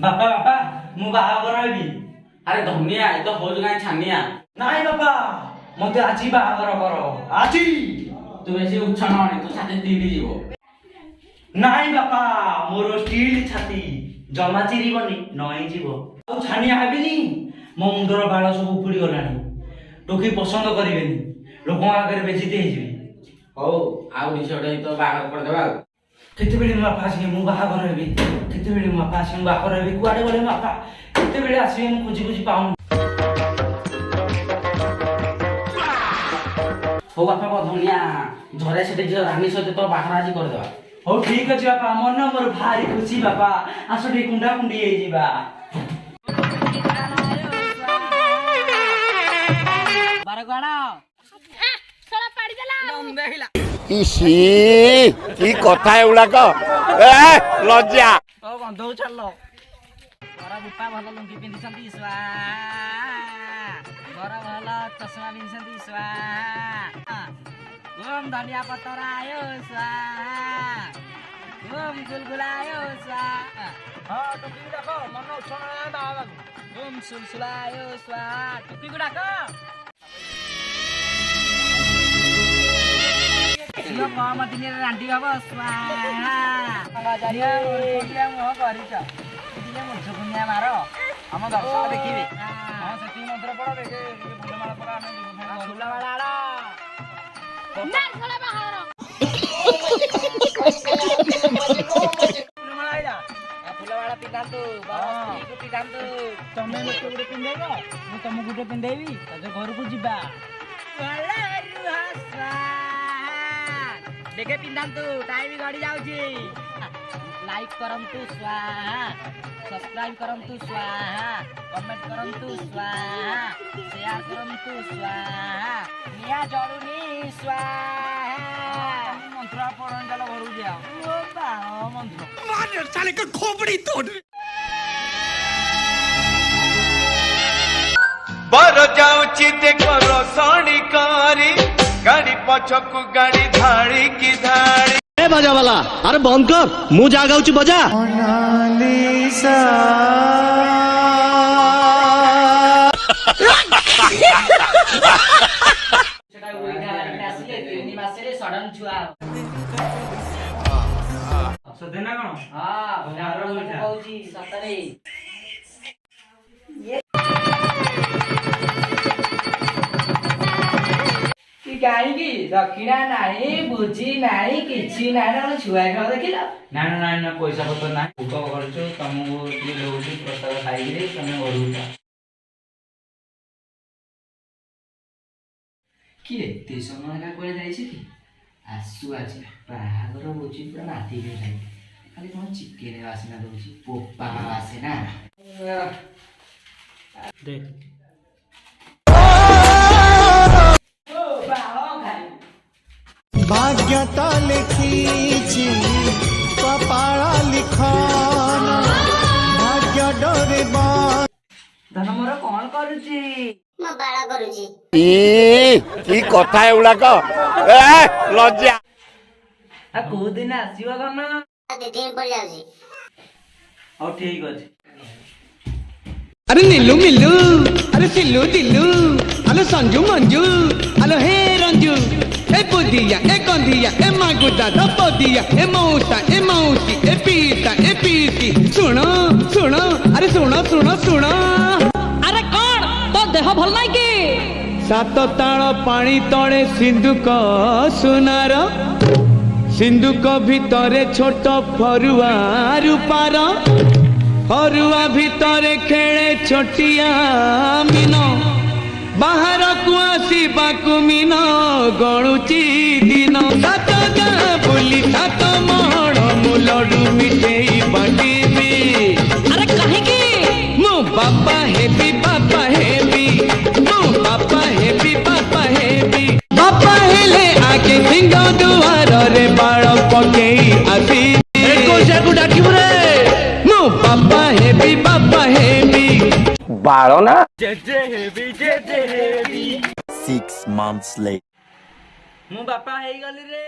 ବାପା ବାପା ମୁଁ ବାହାଘର ହେବି। ଆରେ ଧନିଆ ଏ ତ ହଉଛୁ କାହିଁ ଛାନିଆ। ନାଇଁ ବାପା ମତେ ଆଜି ବାହାଘର କର ଆଜି। ତୁ ବେଶୀ ଉଚ୍ଛନ ହନି ତୁ ଛାତି ତିରି ଯିବ। ନାଇଁ ବାପା ମୋର ଷ୍ଟିଲ ଛାତି ଜମା ଚିରିବନି ନଇଁ ଯିବ। ଆଉ ଛାନିଆ ହେବିନି। ମୋ ମୁଣ୍ଡର ବାଳ ସବୁ ଉପୁଡ଼ି ଗଲାଣି। ଟୋକି ପସନ୍ଦ କରିବେନି ଲୋକଙ୍କ ଆଗରେ ବେଜିତି ହେଇଯିବି। ହଉ ଆଉ ଝିଅଟେ ତ ବାହାଘର କରିଦେବା ଆଉ। କେତେବେଳେ ମୋ ବାପା ଆସିବେ ମୁଁ ବାହାଘର ହେବି। କେତେବେଳେ ମୋ ବାପା ଆସିବେ ମୁଁ ବାହାଘର ହେବି। କୁଆଡ଼େ ଗଲେ ମୋ ବାପା କେତେବେଳେ ଆସିବେ ମୁଁ ଖୋଜି ଖୋଜି ପାଉନି। ହଉ ବାପା ଧନିଆ ଝରେ ସେଠି ଝିଅ ରାନୀ ସହିତ ତ ବାହାଘର ଆଜି କରିଦେବା। ହଉ ଠିକ ଅଛି ବାପା ମନ ମୋର ଭାରି ଖୁସି ବାପା ଆସ ଟିକେ କୁଣ୍ଡା କୁଣ୍ଡି ହେଇଯିବା। ଇସି କି କଥା ଏଗୁଡାକ ଲଜ୍ଜା। ଗନ୍ଧ ଛାଡିଲ ଘର ବୁପା ଭଲ ଲୁଙ୍ଗି ପିନ୍ଧିଛନ୍ତି ଘର ଭଲ ଚଷମା ପିନ୍ଧିଛନ୍ତି ଓମ୍ ଧନିଆ ପତ୍ର ଆୟୋ ଓମ୍ ଗୁଲଗୁଲା ଆୟୋ ହଁ ଟୁକିକୁ ଡାକ ମନ ଉଚ୍ଛନ ବାହାବାକୁ ଓମ୍ ସୁଲସୁଲା ଆୟୋ ଟୁକିକୁ ଡାକ। ଝିଅ କମ ଦିନରେ ରାଣ୍ଡି ହବ ମୁହଁ କରିଛ ଟିକେ ମୁଝୁକୁନିଆ ମାର ଆମ ଦର୍ଶକ ଦେଖିବେ। ହଁ ସେଠି ମନ୍ତ୍ର ପଡ ଦେଖେ ଫୁଲମାଳ ପଡ ଆମେ ଫୁଲମାଳ ଆଣ ଫୁଲମାଳ ଆଇଲା ଫୁଲମାଳ ପିନ୍ଧାନ୍ତୁ ପିନ୍ଧାନ୍ତୁ। ତମେ ମତେ ଗୋଟେ ପିନ୍ଧେଇବ ମୁଁ ତମକୁ ଗୋଟେ ପିନ୍ଧେଇବି ଘରକୁ ଯିବା। ଦେଖେ ପିନ୍ଧାନ୍ତୁ ଟାଇମ ଗଡ଼ି ଯାଉଛି। ଲାଇକ୍ କରନ୍ତୁ ସବସ୍କ୍ରାଇବ କରନ୍ତୁ କମେଣ୍ଟ କରନ୍ତୁ ସେୟାର କରନ୍ତୁ ନିଆଁ ଜଳୁନି ମନ୍ତ୍ର ପଢ଼ ଚାଲ ଘରକୁ ଯିବା ମନ୍ତ୍ର ଖୋପଡ଼ି ତୋड़ बर जाऊची देखो रोसणी करी गाड़ी पछकू गाड़ी धाड़ी की धाड़ी। ए बजा वाला अरे बंद कर मु जा गाउची बजा। ସତେ ନା କଣ? କହୁଛି ସତରେ କାହିଁକି ଦକ୍ଷିଣା ନାହିଁ ବୁଝି ନାହିଁ କିଛି ନାହିଁ ଛୁଆ ଖେଳ ଦେଖିଲ। ନାଇଁ ନାଇଁ ନା ପଇସା ପତ୍ର ନାହିଁ ଭୋକ କରୁଛୁ ତମକୁ ଟିକେ ଦଉଛି ପ୍ରସାଦ ଖାଇକିରି ତମେ ଘରକୁ ଯା। କିଏ ଏତେ ସମୟ ହେଲା କୁଆଡ଼େ ଯାଇଛି କି ଆସୁ ଆଜି ବାହାଘର ହଉଛି ପୁରା ନାତି ଖାଇ ଖାଲି କଣ ଚିକେନ ବାସନା ଦଉଛି ପୋପା ବାସନା। भाग्यता लिखी कपाला लिखन भाग्य डोरे ଧନ ମୋର କଣ କରୁଛି? ମୋ ବାଳ କରୁଛି। କି କଥା ଏଗୁଡାକ ଲଜ୍ଜା। କୋଉ ଦିନ ଆସିବ ଧନ? 2 ଦିନ ପରେ ଯାଉଛି। ହଉ ଠିକ ଅଛି। अरे नीलू मिल्लू अरे सिल्लू दिल्लू अरे संजू मंजू अरे हे रंजू ए बुदिया ए कंधिया ए मागुदा दपदिया ए मौसी ए पीसी सुनो सुनो अरे सुनो सुनो सुनो। अरे कौन तो देह भल नहीं कि सात ताल पानी तले सिंधुक सुनार सिंधुक भितरे छोट फरुआ रूपार हरुआ भितरे खेले छोटिया मीन बाहर को आसवाकू मीन गणुची दिन सात गाँ बुली सात मण मुलडू मिठेई बांटीबी। अरे कहीं कि मो बापा हेबी बापा हेबी मो बापा हेबी बापा हेबी बापा हेले आगे सिंह दुआर रे बाल पकेई आसी बापा हेबी बाଳ ନା। 6 months later ମୁଁ ବାପା ହେଇଗଲି ରେ।